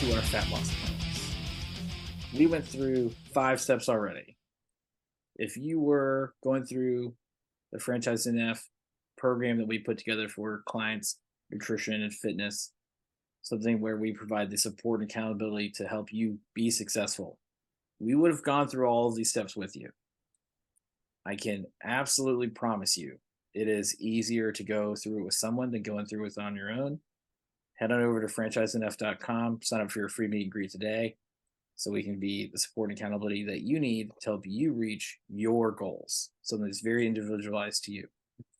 to our fat loss plans. We went through 5 steps already. If you were going through the Franchise NF program that we put together for clients, nutrition and fitness, something where we provide the support and accountability to help you be successful, we would have gone through all of these steps with you. I can absolutely promise you it is easier to go through it with someone than going through it on your own. Head on over to franchisenf.com, sign up for your free meet and greet today so we can be the support and accountability that you need to help you reach your goals. Something that's very individualized to you.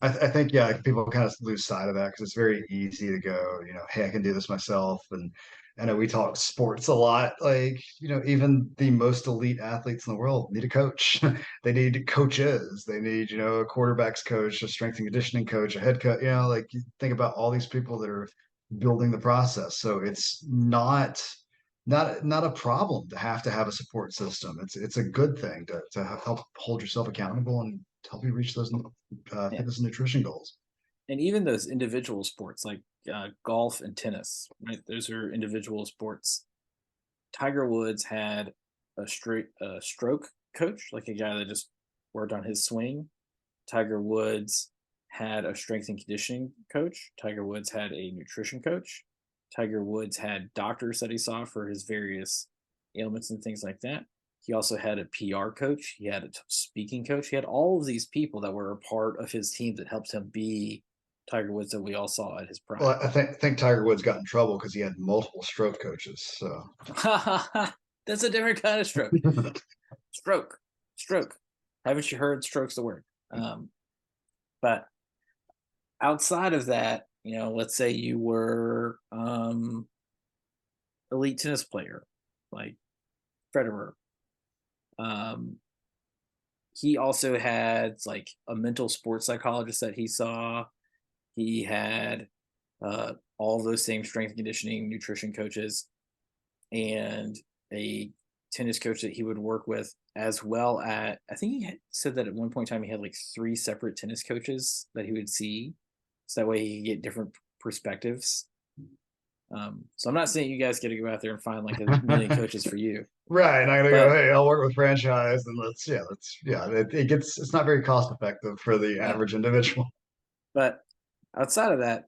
I think, yeah, like, people kind of lose sight of that because it's very easy to go, hey, I can do this myself. And I know we talk sports a lot. Like, even the most elite athletes in the world need a coach. They need coaches. They need, a quarterback's coach, a strength and conditioning coach, a head coach. Like, you think about all these people that are building the process. So it's not a problem to have a support system. It's a good thing to help hold yourself accountable and help you reach those Yeah. fitness and nutrition goals. And even those individual sports like golf and tennis, right? Those are individual sports. Tiger Woods had a stroke coach, like a guy that just worked on his swing. Tiger Woods had a strength and conditioning coach. Tiger Woods had a nutrition coach. Tiger Woods had doctors that he saw for his various ailments and things like that. He also had a PR coach. He had a speaking coach. He had all of these people that were a part of his team that helped him be Tiger Woods that we all saw at his prime. Well, I think Tiger Woods got in trouble because he had multiple stroke coaches. So That's a different kind of stroke. Stroke, stroke. Haven't you heard stroke's the word? But outside of that, let's say you were elite tennis player like Federer. Um, he also had like a mental sports psychologist that he saw. He had all of those same strength and conditioning, nutrition coaches, and a tennis coach that he would work with, as well as I think he said that at one point in time he had like 3 separate tennis coaches that he would see, so that way he could get different perspectives. So I'm not saying you guys got to go out there and find like a million coaches for you, right, I'm gonna go. but Hey, I'll work with franchise, and it's not very cost effective for the yeah, average individual. but outside of that,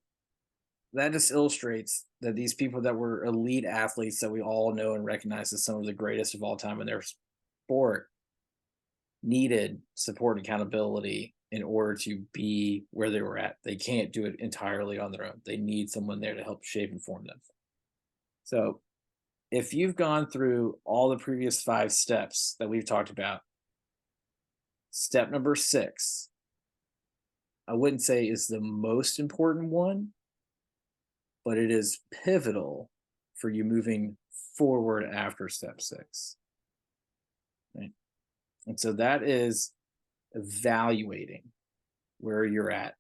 that just illustrates that these people that were elite athletes that we all know and recognize as some of the greatest of all time in their sport needed support and accountability in order to be where they were at. They can't do it entirely on their own. They need someone there to help shape and form them. So, if you've gone through all the previous 5 steps that we've talked about, step number 6, I wouldn't say is the most important one, but it is pivotal for you moving forward after step 6. Right? And so that is evaluating where you're at,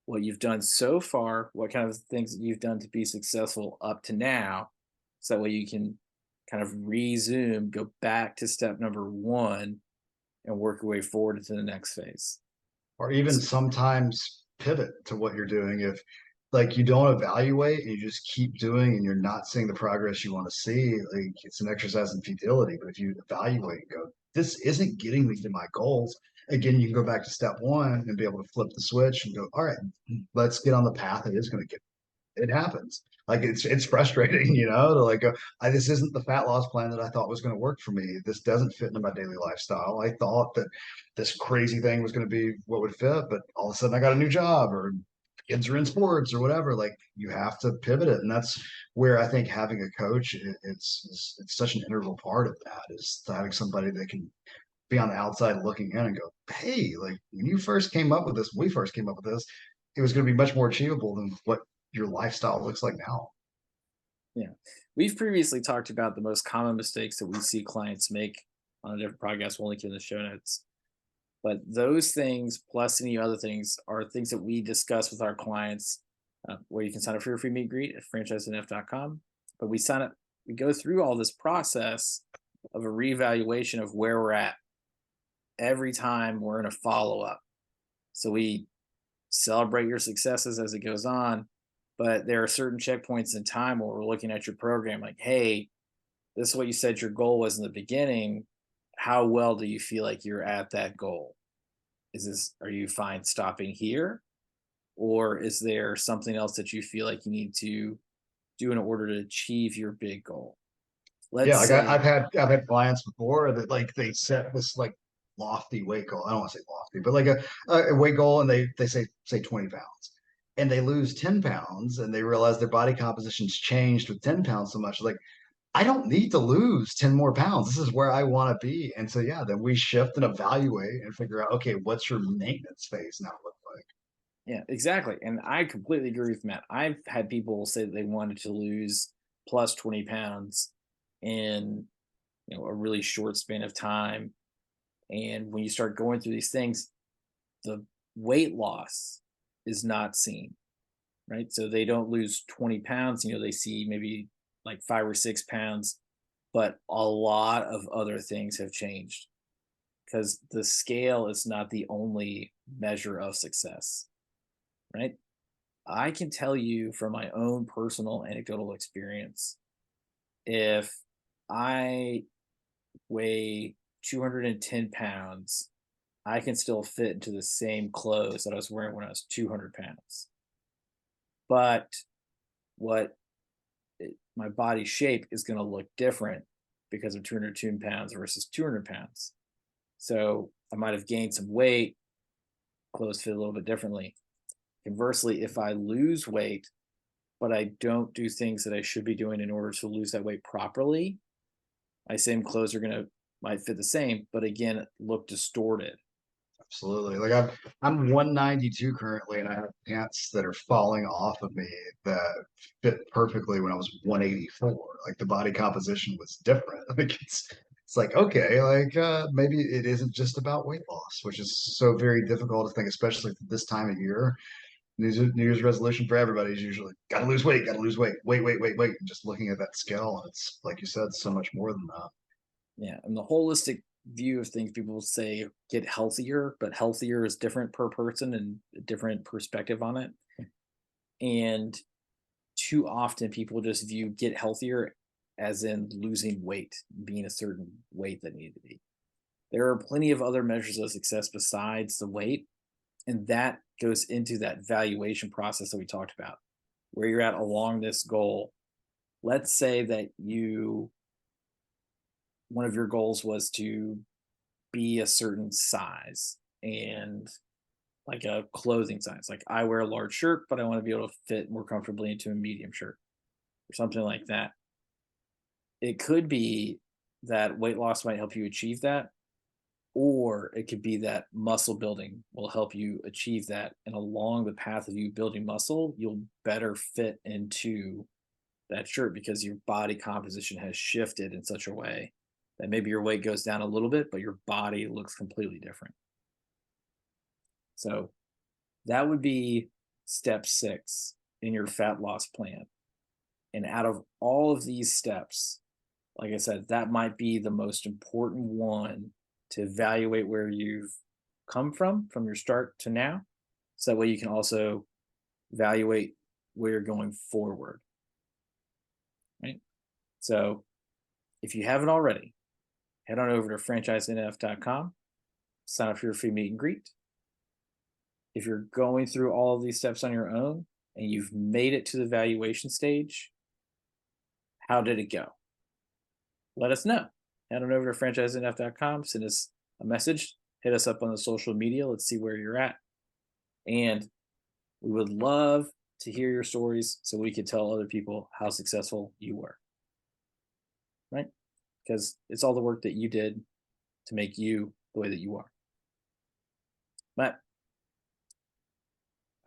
what you've done so far, what kind of things that you've done to be successful up to now. So that way you can kind of resume, go back to step number 1 and work your way forward into the next phase. Or even S- sometimes pivot to what you're doing. If like you don't evaluate and you just keep doing and you're not seeing the progress you want to see, like it's an exercise in futility. But if you evaluate and go, this isn't getting me to my goals, again, you can go back to step 1 and be able to flip the switch and go, all right, let's get on the path it is going to get. It happens. Like it's frustrating, to like go, this isn't the fat loss plan that I thought was going to work for me. This doesn't fit into my daily lifestyle. I thought that this crazy thing was going to be what would fit, but all of a sudden I got a new job or kids are in sports or whatever. Like you have to pivot it, and that's where I think having a coach, it's such an integral part of that, is having somebody that can be on the outside looking in and go, hey, like when you first came up with this, when we first came up with this, it was going to be much more achievable than what your lifestyle looks like now. Yeah. We've previously talked about the most common mistakes that we see clients make on a different podcast. We'll link in the show notes. But those things, plus any other things, are things that we discuss with our clients, where you can sign up for your free meet and greet at franchisenf.com. But we go through all this process of a reevaluation of where we're at every time we're in a follow up. So we celebrate your successes as it goes on, But there are certain checkpoints in time where we're looking at your program like, hey, this is what you said your goal was in the beginning. How well do you feel like you're at that goal? Are you fine stopping here? Or is there something else that you feel like you need to do in order to achieve your big goal? Yeah, Let's like say, I've had clients before that like they set this like lofty weight goal. I don't want to say lofty, but like a weight goal, and they say 20 pounds, and they lose 10 pounds, and they realize their body composition's changed with 10 pounds so much. Like I don't need to lose 10 more pounds. This is where I want to be. And so yeah, then we shift and evaluate and figure out, okay, what's your maintenance phase now look like? yeah, exactly. And I completely agree with Matt. I've had people say that they wanted to lose plus 20 pounds in a really short span of time. And when you start going through these things, the weight loss is not seen, right? So they don't lose 20 pounds, they see maybe like 5 or 6 pounds, but a lot of other things have changed because the scale is not the only measure of success, right? I can tell you from my own personal anecdotal experience, if I weigh 210 pounds, I can still fit into the same clothes that I was wearing when I was 200 pounds. But what my body shape is going to look different because of 210 pounds versus 200 pounds. So I might have gained some weight, clothes fit a little bit differently. Conversely, if I lose weight, but I don't do things that I should be doing in order to lose that weight properly, my same clothes are going to might fit the same, but again, look distorted. Absolutely. Like I'm 192 currently, and I have pants that are falling off of me that fit perfectly when I was 184. Like the body composition was different. Like it's like okay, like maybe it isn't just about weight loss, which is so very difficult to think, especially for this time of year. New Year's resolution for everybody is usually got to lose weight, got to lose weight, wait. And just looking at that scale, and it's like you said, so much more than that. Yeah, and the holistic view of things, people say get healthier, but healthier is different per person and a different perspective on it. And too often people just view get healthier as in losing weight, being a certain weight that needed to be. There are plenty of other measures of success besides the weight, and that goes into that valuation process that we talked about, where you're at along this goal. Let's say that one of your goals was to be a certain size and like a clothing size. Like I wear a large shirt, but I want to be able to fit more comfortably into a medium shirt or something like that. It could be that weight loss might help you achieve that, or it could be that muscle building will help you achieve that. And along the path of you building muscle, you'll better fit into that shirt because your body composition has shifted in such a way that maybe your weight goes down a little bit, but your body looks completely different. So that would be step 6 in your fat loss plan. And out of all of these steps, like I said, that might be the most important one to evaluate where you've come from your start to now. So that way you can also evaluate where you're going forward. Right. So if you haven't already, head on over to franchisenf.com, sign up for your free meet and greet. If you're going through all of these steps on your own and you've made it to the valuation stage, how did it go? Let us know. Head on over to franchisenf.com, send us a message, hit us up on the social media. Let's see where you're at. And we would love to hear your stories so we could tell other people how successful you were. Right? Because it's all the work that you did to make you the way that you are. But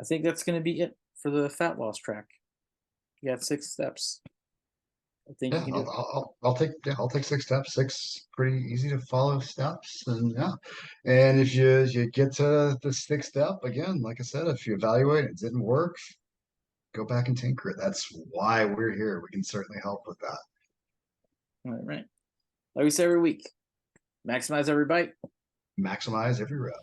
I think that's going to be it for the fat loss track. You got 6 steps. I think you Yeah, can do it. I'll take 6 steps. Six pretty easy to follow steps, and yeah. And if you get to the sixth step again, like I said, if you evaluate it didn't work, go back and tinker it. That's why we're here. We can certainly help with that. All right. Like we say every week, maximize every bite. Maximize every rep.